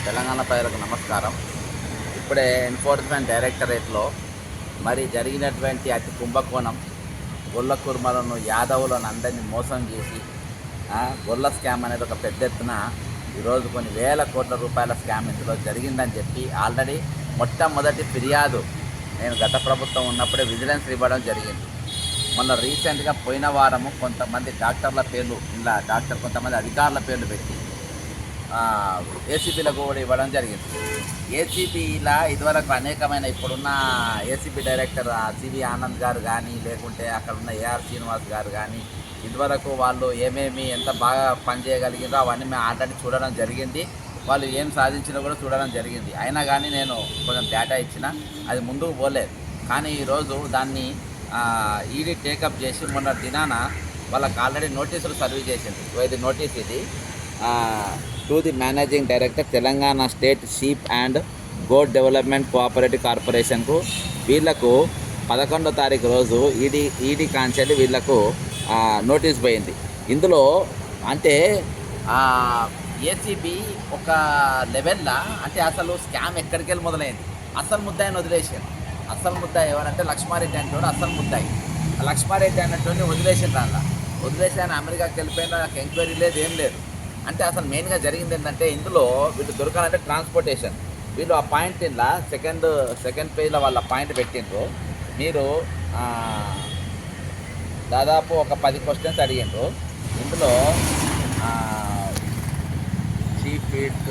తెలంగాణ ప్రజలకు నమస్కారం. ఇప్పుడే ఎన్ఫోర్స్మెంట్ డైరెక్టరేట్లో మరి జరిగినటువంటి అతి కుంభకోణం గొల్ల కుర్మలను యాదవులను అందరినీ మోసం చేసి గొల్ల స్కామ్ అనేది ఒక పెద్ద ఎత్తున ఈరోజు కొన్ని వేల కోట్ల రూపాయల స్కామ్ ఇందులో జరిగిందని చెప్పి ఆల్రెడీ మొట్టమొదటి ఫిర్యాదు నేను గత ప్రభుత్వం ఉన్నప్పుడే విజిలెన్స్ ఇవ్వడం జరిగింది. మొన్న రీసెంట్గా పోయిన వారము కొంతమంది డాక్టర్ల పేర్లు ఇలా కొంతమంది అధికారుల పేర్లు పెట్టి ఏసీబీలకు కూడా ఇవ్వడం జరిగింది. ఏసీబీలా ఇదివరకు అనేకమైన ఇప్పుడున్న ఏసీబీ డైరెక్టర్ సివి ఆనంద్ గారు కానీ లేకుంటే అక్కడ ఉన్న ఏఆర్ శ్రీనివాస్ గారు కానీ ఇదివరకు వాళ్ళు ఏమేమి ఎంత బాగా పనిచేయగలిగిందో అవన్నీ మేము ఆల్రెడీ చూడడం జరిగింది. వాళ్ళు ఏం సాధించినా కూడా చూడడం జరిగింది. అయినా కానీ నేను కొంచెం డేటా ఇచ్చిన అది ముందుకు పోలేదు. కానీ ఈరోజు దాన్ని ఈడీ టేకప్ చేసి మొన్న దినాన వాళ్ళకి ఆల్రెడీ నోటీసులు సర్వీస్ చేసింది. ఇది నోటీస్ ఇది to the managing director Telangana state sheep and goat development cooperative కార్పొరేషన్కు వీళ్లకు 11వ తారీఖు రోజు ఈడీ కాంచెల్లి వీళ్లకు నోటీస్ పోయింది. ఇందులో అంటే ఏసీబీ ఒక లెవెల్లో అంటే అసలు స్కామ్ ఎక్కడికి వెళ్ళి మొదలైంది. అసలు ముద్దాయిని వదిలేసారు. అసలు ముద్దాయి ఎవరంటే లక్ష్మారెడ్డి అంటాడు. అసలు ముద్దాయి లక్ష్మారెడ్డి అన్నట్టు వదిలేసారు. దానిలో వదిలేసి ఆయన అమెరికాకి వెళ్ళిపోయినా నాకు ఎంక్వైరీ లేదు, ఏం లేదు. అంటే అసలు మెయిన్గా జరిగింది ఏంటంటే ఇందులో వీళ్ళు దొరకాలంటే ట్రాన్స్పోర్టేషన్. వీళ్ళు ఆ పాయింట్ ఇలా సెకండ్ పేజ్లో వాళ్ళ పాయింట్ పెట్టిండ్రు. మీరు దాదాపు ఒక 10 క్వశ్చన్స్ అడిగిండ్రు. ఇందులో chief feeds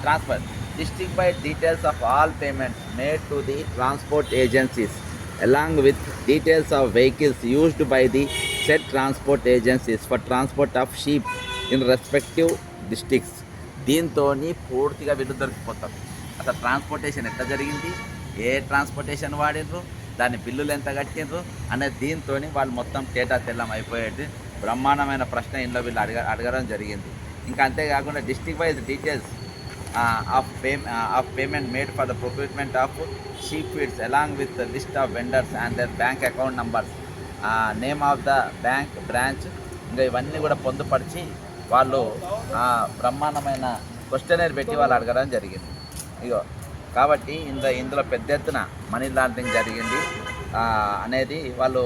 transfer district by details of all payments made to the transport agencies along with details of vehicles used by the said transport agencies for transport of sheep in respective districts. దీంతో పూర్తిగా వీళ్ళు దొరికిపోతారు. అసలు transportation ఎట్లా జరిగింది, ఏ transportation వాడినరు, దాని బిల్లులు ఎంత కట్టినరు అనేది దీంతో వాళ్ళు మొత్తం తేటా తెల్లం అయిపోయేది. బ్రహ్మాండమైన ప్రశ్న ఇంట్లో వీళ్ళు అడగడం జరిగింది. ఇంకా అంతేకాకుండా district wise details of payment made for the procurement of sheep feeds along with list of vendors and their bank account numbers, name of the bank branch, ఇంకా ఇవన్నీ కూడా పొందుపరిచి వాళ్ళు బ్రహ్మాండమైన క్వశ్చనర్ పెట్టి వాళ్ళు అడగడం జరిగింది. ఇగో కాబట్టి ఇందులో పెద్ద ఎత్తున మనీ లాండరింగ్ జరిగింది అనేది వాళ్ళు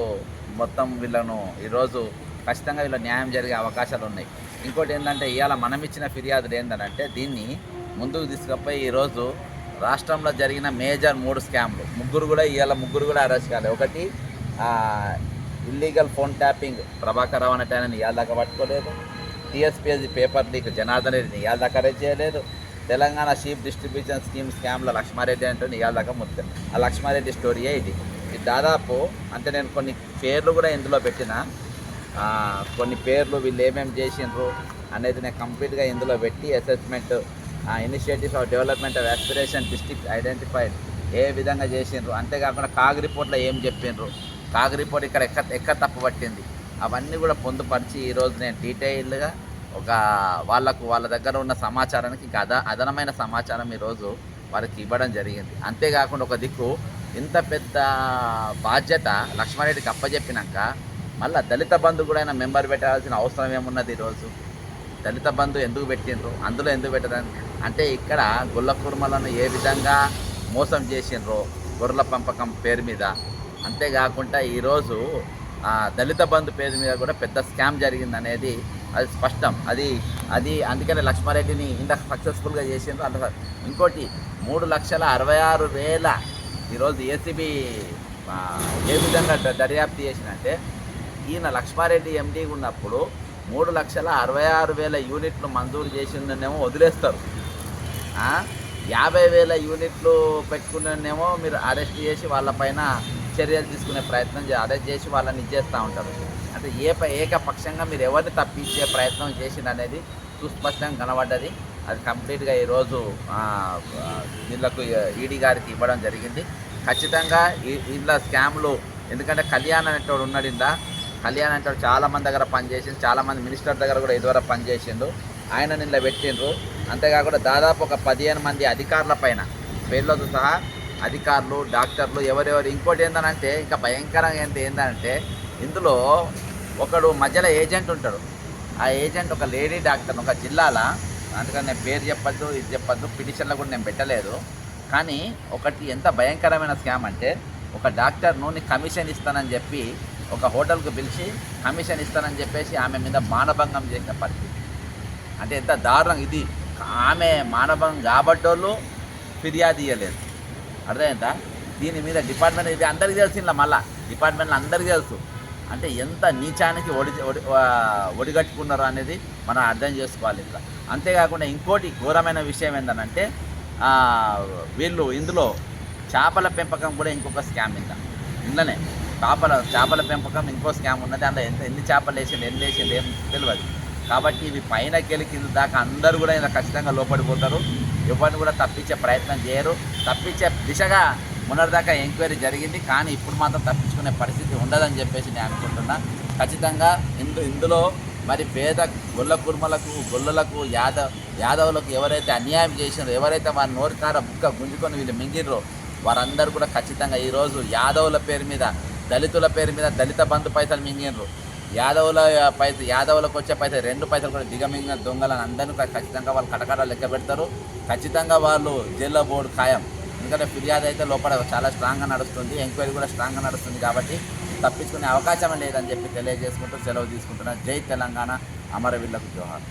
మొత్తం వీళ్ళను ఈరోజు ఖచ్చితంగా వీళ్ళ న్యాయం జరిగే అవకాశాలు ఉన్నాయి. ఇంకోటి ఏంటంటే ఇవాళ మనం ఇచ్చిన ఫిర్యాదులు ఏంటంటే దీన్ని ముందుకు తీసుకుపోయి ఈరోజు రాష్ట్రంలో జరిగిన మేజర్ 3 స్కామ్లు ముగ్గురు కూడా అరెస్ట్ కాలేదు. ఒకటి illegal phone tapping Prabhakar Rao అనేట ఆయన ఇవాళ దాకా పట్టుకోలేదు. టీఎస్పీఎస్సీ పేపర్ లీక్ జనార్దన్ రెడ్డిని ఇవాళ దాకా అరెస్ట్ చేయలేదు. తెలంగాణ షీప్ డిస్ట్రిబ్యూషన్ స్కామ్లో లక్ష్మారెడ్డి అంటే ఇవాళ దాకా ముద్ద. ఆ లక్ష్మారెడ్డి స్టోరీయే ఇది దాదాపు. అంటే నేను కొన్ని పేర్లు కూడా ఇందులో పెట్టిన కొన్ని పేర్లు వీళ్ళు ఏమేమి చేసిండ్రు అనేది నేను కంప్లీట్గా ఇందులో పెట్టి assessment initiatives of development of aspiration district identified ఏ విధంగా చేసిండ్రు, అంతేకాకుండా కాగ్ రిపోర్ట్లో ఏం చెప్పిండ్రు, కాగ్ రిపోర్ట్ ఇక్కడ ఎక్కడ తప్పు పట్టింది అవన్నీ కూడా పొందుపరిచి ఈరోజు నేను డీటెయిల్డ్గా వాళ్ళ దగ్గర ఉన్న సమాచారానికి ఇంకా అదనమైన సమాచారం ఈరోజు వారికి ఇవ్వడం జరిగింది. అంతేకాకుండా ఒక దిక్కు ఇంత పెద్ద బాధ్యత లక్ష్మారెడ్డికి అప్పచెప్పినాక మళ్ళీ దళిత బంధు కూడా ఆయన మెంబర్ పెట్టాల్సిన అవసరం ఏమున్నది? ఈరోజు దళిత బంధు ఎందుకు పెట్టిండ్రు, అందులో ఎందుకు పెట్టదని అంటే ఇక్కడ గొల్ల కుర్మలను ఏ విధంగా మోసం చేసిండ్రో గొర్రెల పెంపకం పేరు మీద, అంతేకాకుండా ఈరోజు దళిత బంధు పేరు మీద కూడా పెద్ద స్కామ్ జరిగింది అనేది అది స్పష్టం. అది అందుకనే లక్ష్మారెడ్డిని ఇంత సక్సెస్ఫుల్గా చేసిండ్రు. అంత ఇంకోటి 3,66,000 ఈరోజు ఏసీబీ ఏ విధంగా దర్యాప్తు చేసినంటే ఈయన లక్ష్మారెడ్డి ఎండీ ఉన్నప్పుడు 3,66,000 యూనిట్లు మంజూరు చేసిందనేమో వదిలేస్తారు, 50,000 యూనిట్లు పెట్టుకునేమో మీరు అరెస్ట్ చేసి వాళ్ళపైన చర్యలు తీసుకునే ప్రయత్నం అరెస్ట్ చేసి వాళ్ళని ఇచ్చేస్తూ ఉంటారు. అంటే ఏకపక్షంగా మీరు ఎవరిని తప్పించే ప్రయత్నం చేసిందనేది సుస్పష్టంగా కనబడ్డది. అది కంప్లీట్గా ఈరోజు వీళ్ళకు ఈడీ గారికి ఇవ్వడం జరిగింది. ఖచ్చితంగా ఇందులో స్కామ్లు, ఎందుకంటే కళ్యాణ్ అనేటోడు ఉన్నాడు. కళ్యాణ్ అంటే చాలామంది దగ్గర పనిచేసిండు, చాలామంది మినిస్టర్ దగ్గర కూడా ఇదివరకు పనిచేసిండు, ఆయన నిన్న పెట్టిండ్రు. అంతేకాకుండా దాదాపు ఒక 15 మంది అధికారుల పైన పేర్లతో సహా అధికారులు, డాక్టర్లు ఎవరెవరు. ఇంకోటి ఏంటంటే ఇంకా భయంకరంగా ఏంటంటే ఇందులో ఒకడు మధ్యలో ఏజెంట్ ఉంటాడు. ఆ ఏజెంట్ ఒక లేడీ డాక్టర్ ఒక జిల్లాలో అందుకని నేను పేరు చెప్పొద్దు, ఇది చెప్పొద్దు, పిటిషన్లో కూడా నేను పెట్టలేదు. కానీ ఒకటి ఎంత భయంకరమైన స్కామ్ అంటే, ఒక డాక్టర్ను నీకు కమిషన్ ఇస్తానని చెప్పి ఒక హోటల్కు పిలిచి కమిషన్ ఇస్తానని చెప్పేసి ఆమె మీద మానభంగం చేసిన పరిస్థితి. అంటే ఎంత దారుణం ఇది. ఆమె మానభంగం కాబట్టోళ్ళు ఫిర్యాదు ఇవ్వలేదు. అర్థమైందా? దీని మీద డిపార్ట్మెంట్, ఇది అందరికీ తెలుసు, ఇలా మళ్ళీ డిపార్ట్మెంట్లో అందరికీ తెలుసు. అంటే ఎంత నీచానికి ఒడిగట్టుకున్నారో అనేది మనం అర్థం చేసుకోవాలి ఇట్లా. అంతేకాకుండా ఇంకోటి ఘోరమైన విషయం ఏంటంటే, వీళ్ళు ఇందులో చేపల పెంపకం కూడా ఇంకొక స్కామ్ ఇందులోనే చేపల పెంపకం ఇంకో స్కామ్ ఉన్నది. అందులో ఎన్ని చేపలు వేసిండు, ఎన్ని వేసిండు ఏం తెలియదు. కాబట్టి ఇవి పైనకి వెళ్ళి కింద దాకా అందరూ కూడా ఇలా ఖచ్చితంగా లోపడిపోతారు. ఎవరిని కూడా తప్పించే ప్రయత్నం చేయరు. తప్పించే దిశగా మొన్నటిదాకా ఎంక్వైరీ జరిగింది, కానీ ఇప్పుడు మాత్రం తప్పించుకునే పరిస్థితి ఉండదని చెప్పేసి నేను అనుకుంటున్నా. ఖచ్చితంగా ఇందులో మరి పేద గొల్ల కుర్మలకు, గొల్లలకు, యాదవులకు ఎవరైతే అన్యాయం చేసినారో, ఎవరైతే వారి నోటికార బుక్క గుంజుకొని వీళ్ళు మింగిర్రో వారందరూ కూడా ఖచ్చితంగా ఈరోజు యాదవుల పేరు మీద, దళితుల పేరు మీద దళిత బంధు పైసలు మింగినరు, యాదవులకు వచ్చే పైసలు 2 పైసలు కూడా దిగమింగిన దొంగలను అందరినీ ఖచ్చితంగా వాళ్ళు కటకట లెక్క పెడతారు. ఖచ్చితంగా వాళ్ళు జైల్లో బోర్డు ఖాయం. ఎందుకంటే ఫిర్యాదు అయితే లోపల చాలా స్ట్రాంగ్గా నడుస్తుంది, ఎంక్వైరీ కూడా స్ట్రాంగ్గా నడుస్తుంది. కాబట్టి తప్పించుకునే అవకాశం లేదని చెప్పి తెలియజేసుకుంటూ సెలవు తీసుకుంటున్నాను. జై తెలంగాణ, అమరవీరులకు జోహార్.